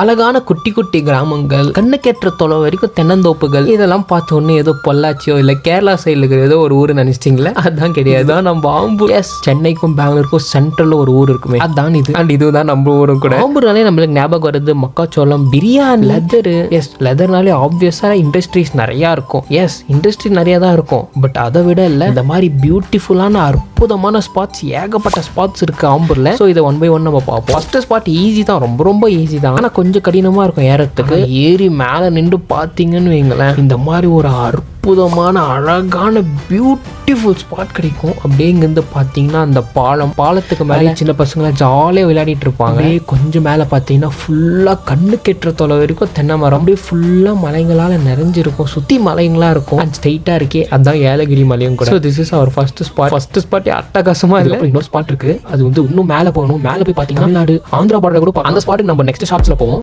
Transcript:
அழகான குட்டி குட்டி கிராமங்கள், கண்ணுக்கேற்ற தொலை வரைக்கும் தென்னந்தோப்புகள். இதெல்லாம் பார்த்த உடனே ஏதோ பொள்ளாச்சியோ இல்ல கேரளா சைடுல இருக்கிற ஏதோ ஒரு ஊர் நினைச்சிட்டீங்களா? அதான் கிடையாது. நம்ம ஆம்பூர். சென்னைக்கும் பெங்களூருக்கும் சென்ட்ரல்ல ஒரு ஊர் இருக்குமே, அதான் இது. அண்ட் இதுதான் நம்ம ஊரும் கூட. ஆம்பூர்னாலே நம்மளுக்கு ஞாபகம் வருது மக்காச்சோளம், பிரியாணி, லெதரு. லெதர்னாலே ஆப்வியஸா இண்டஸ்ட்ரீஸ் நிறைய இருக்கும். இண்டஸ்ட்ரி நிறைய தான் இருக்கும். பட் அதை விட இல்ல, இந்த மாதிரி பியூட்டிஃபுல்லான அற்புதமான ஸ்பாட்ஸ், ஏகப்பட்ட ஸ்பாட்ஸ் இருக்கு ஆம்பூர்ல. ஸோ இதை ஒன் பை ஒன் நம்ம பார்ப்போம். ஃபர்ஸ்ட் ஸ்பாட் ஈஸி தான், ரொம்ப ரொம்ப ஈஸி தான். ஆனா கொஞ்சம் கடினமா இருக்கும் ஏறத்துக்கு. ஏறி மேல நின்று பாத்தீங்கன்னு வைங்களேன், இந்த மாதிரி ஒரு அற்புதமான அழகான பியூட்டிஃபுல் ஸ்பாட் கிடைக்கும். அப்படியே இங்கிருந்து பார்த்தீங்கன்னா அந்த பாலத்துக்கு மேலே சின்ன பசங்களாம் ஜாலியாக விளையாடிட்டு இருப்பாங்க. கொஞ்சம் மேலே பார்த்தீங்கன்னா ஃபுல்லாக கண்ணு கெட்டுற தொலை வரைக்கும் தென்னை மரம், அப்படியே ஃபுல்லாக மலைகளால் நிறைஞ்சிருக்கும். சுற்றி மலைங்களா இருக்கும். அண்ட் ஸ்ட்ரைட்டாக இருக்கே, அதுதான் ஏலகிரி மலையும் கூட. So this is our first spot அட்டகாசமாக இருக்கு. இன்னொரு ஸ்பாட் இருக்கு, அது வந்து இன்னும் மேலே போகணும். மேலே போய் பார்த்தீங்கன்னா தமிழ்நாடு, ஆந்திரா பார்டர் கூட அந்த ஸ்பாட்டுக்கு நம்ம நெக்ஸ்ட் ஷாப்ஸில் போவோம்.